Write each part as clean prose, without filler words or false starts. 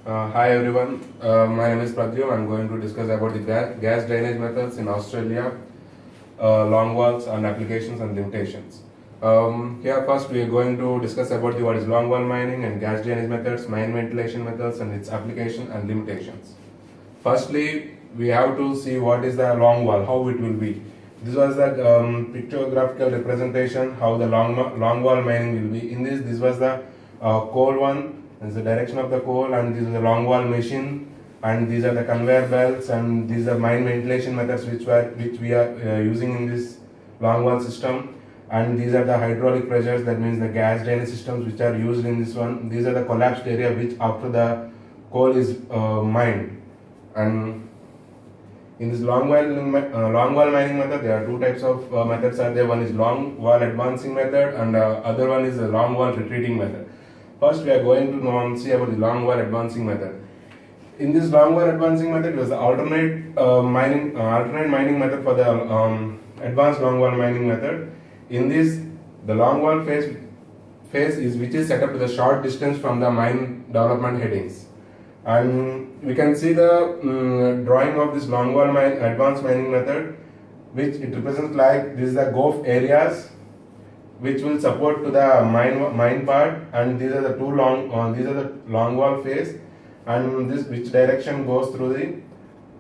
Hi everyone, my name is Pradyum. I'm going to discuss about the gas drainage methods in Australia, longwalls and applications and limitations. Here first we are going to discuss about what is longwall mining and gas drainage methods, mine ventilation methods and its application and limitations. Firstly, we have to see what is the longwall, how it will be. This was the pictographical representation how the longwall mining will be. In this was the coal one. This is the direction of the coal, and this is the longwall machine, and these are the conveyor belts, and these are mine ventilation methods which we are using in this longwall system. And these are the hydraulic pressures, that means the gas drainage systems which are used in this one. These are the collapsed area which after the coal is mined. And in this longwall mining method, there are two types of methods are there. One is longwall advancing method, and other one is the longwall retreating method. First, we are going to see about the longwall advancing method. In this longwall advancing method, it was the alternate mining method for the advanced longwall mining method. In this, the longwall phase is which is set up to the short distance from the mine development headings. And we can see the drawing of this longwall advanced mining method, which it represents like this is the GOF areas which will support to the mine part, and these are the these are the longwall phase, and this which direction goes through the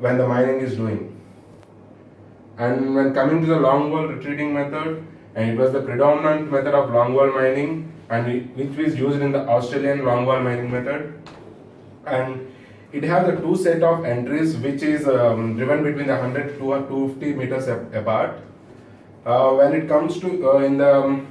when the mining is doing. And when coming to the longwall retreating method, and it was the predominant method of longwall mining, and which was used in the Australian longwall mining method. And it has the two set of entries which is driven between the 100 to 250 meters apart. When it comes to in the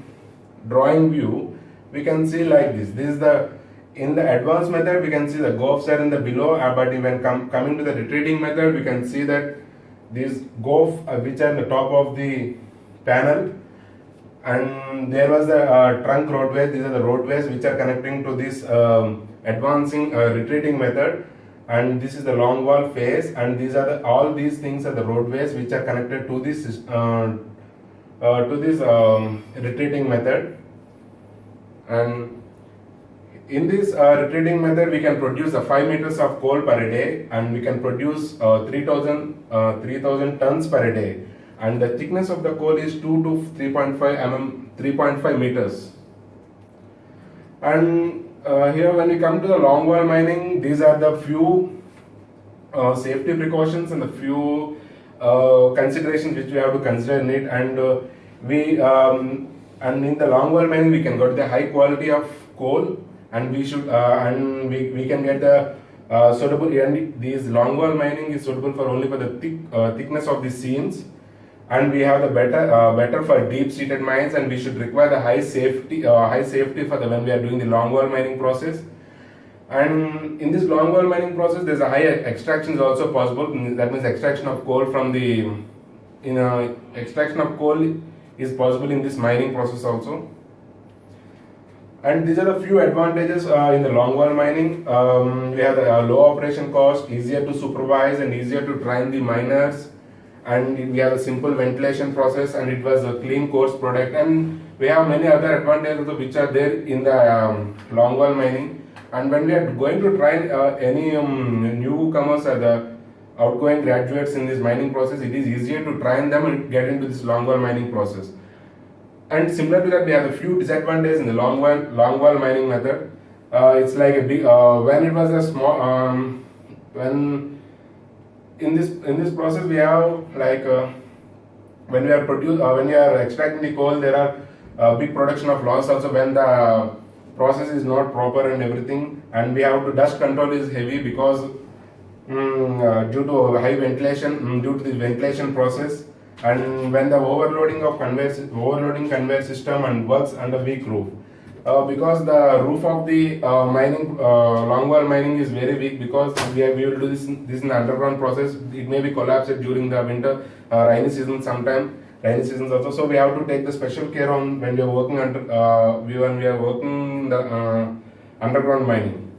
drawing view, we can see like this. This is the in the advanced method we can see the GOFs are in the below, but when coming to the retreating method, we can see that these GOF which are in the top of the panel, and there was the trunk roadways. These are the roadways which are connecting to this advancing retreating method, and this is the longwall phase, and these are all these things are the roadways which are connected to this retreating method. And in this retreating method, we can produce 5 meters of coal per day, and we can produce 3,000 tons per day, and the thickness of the coal is 2 to 3.5 meters. And here when we come to the longwall mining, these are the few safety precautions and the few considerations which we have to consider in it. And and in the longwall mining we can get the high quality of coal, and we should and we can get the suitable, and these longwall mining is suitable for only for the thickness of the seams, and we have the better for deep seated mines, and we should require the high safety for the when we are doing the longwall mining process. And in this longwall mining process, there's a high extraction is also possible. That means extraction of coal from the extraction of coal is possible in this mining process also. And these are the few advantages in the longwall mining. We have the low operation cost, easier to supervise and easier to train the miners, and we have a simple ventilation process, and it was a clean coarse product, and we have many other advantages which are there in the longwall mining. And when we are going to train any newcomers or the outgoing graduates in this mining process, it is easier to train them and get into this longwall mining process. And similar to that, we have a few disadvantages in the longwall mining method. It's like a big when it was a small when in this process we have like when we are extracting the coal, there are big production of loss also when the process is not proper and everything, and we have to dust control is heavy because due to high ventilation, due to this ventilation process, and when the overloading conveyor system and works under weak roof, because the roof of the longwall mining is very weak, because we will do this in the underground process. It may be collapsed during the winter, rainy season sometime. Rainy seasons also, so we have to take the special care on when we are working when we are working the underground mining.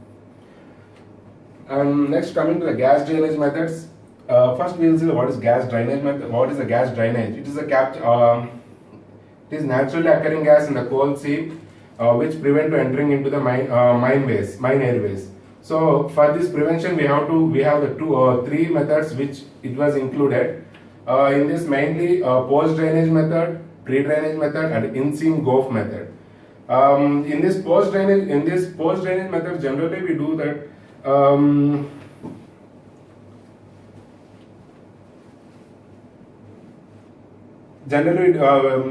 And next, coming to the gas drainage methods. First, we will see what is gas drainage method. What is the gas drainage? It is a it is naturally occurring gas in the coal seam, which prevent to entering into the mine airways. So for this prevention, we have the three methods which it was included. In this mainly post drainage method, pre drainage method, and in-seam GOF method. In this post drainage method, generally we do that. Generally,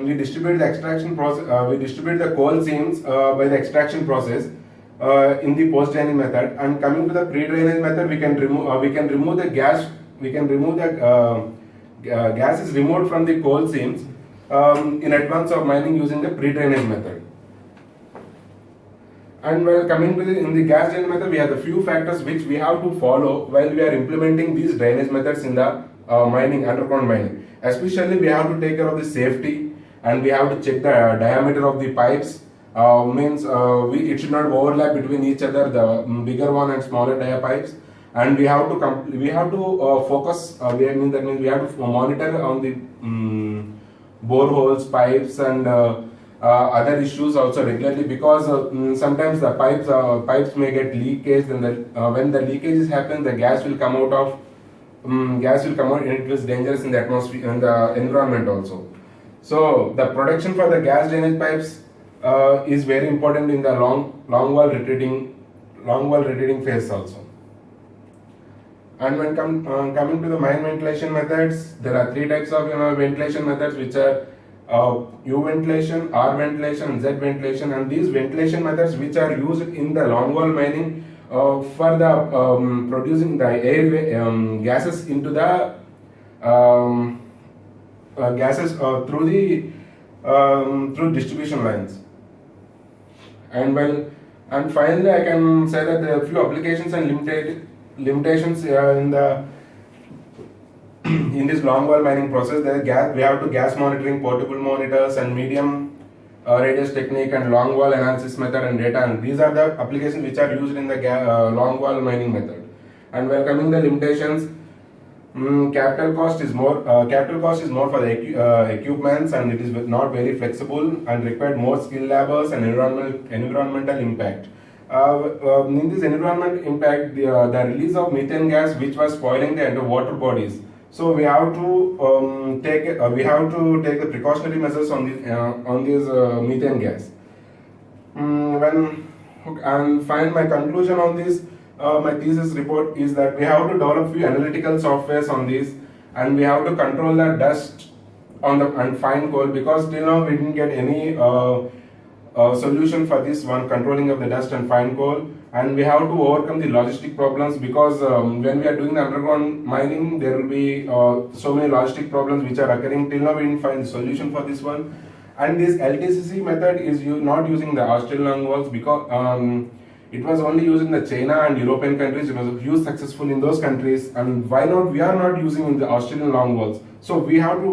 we distribute the extraction process. We distribute the coal seams by the extraction process in the post drainage method. And coming to the pre drainage method, we can remove the gas. We can remove the gas is removed from the coal seams in advance of mining using the pre drainage method. And while coming to in the gas drainage method, we have a few factors which we have to follow while we are implementing these drainage methods in the mining, underground mining. Especially, we have to take care of the safety, and we have to check the diameter of the pipes. It should not overlap between each other, the bigger one and smaller dia pipes. And we have to focus. That means we have to monitor on the boreholes, pipes, and other issues also regularly, because sometimes the pipes may get leakage, and when the leakage happens, the gas will come out, and it is dangerous in the atmosphere and the environment also. So the protection for the gas drainage pipes is very important in the longwall retreating phase also. And when coming to the mine ventilation methods, there are three types of ventilation methods, which are U ventilation, R ventilation, and Z ventilation. And these ventilation methods, which are used in the longwall mining for the producing the air gases into the gases through distribution lines. And finally, I can say that there are a few applications and limitations in this longwall mining process. We have to gas monitoring, portable monitors, and medium radius technique, and longwall analysis method, and data. And these are the applications which are used in the longwall mining method. And while coming the limitations, capital cost is more for the equipments, and it is not very flexible and required more skilled labors and environmental impact. In this environmental impact, the release of methane gas, which was spoiling the underwater bodies. So we have to take the precautionary measures on this methane gas. And find my conclusion on this. My thesis report is that we have to develop few analytical softwares on this, and we have to control the dust and fine coal, because till now we didn't get any solution for this one, controlling of the dust and fine coal. And we have to overcome the logistic problems, because when we are doing the underground mining, there will be so many logistic problems which are occurring. Till now we didn't find the solution for this one. And this LTCC method is not using the Australian longwalls, because it was only used in the China and European countries. It was used successful in those countries, and why not we are not using in the Australian longwalls? So we have to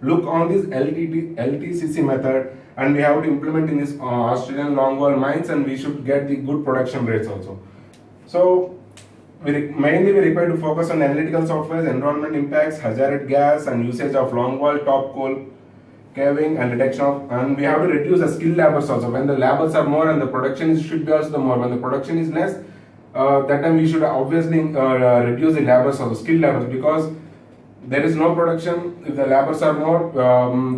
look on this LTCC method, and we have to implement in this Australian longwall mines, and we should get the good production rates also. So mainly we require to focus on analytical software, environment impacts, hazardous gas, and usage of longwall, top coal caving, and reduction of, and we have to reduce the skilled labors also. When the labors are more and the production should be also more. When the production is less, that time we should obviously reduce the labors also, skilled labors, because there is no production. If the labors are more,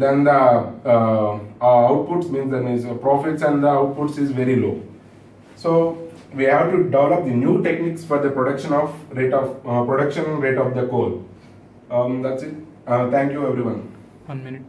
then the outputs means profits and the outputs is very low. So we have to develop the new techniques for the production rate of the coal. That's it. Thank you, everyone. 1 minute.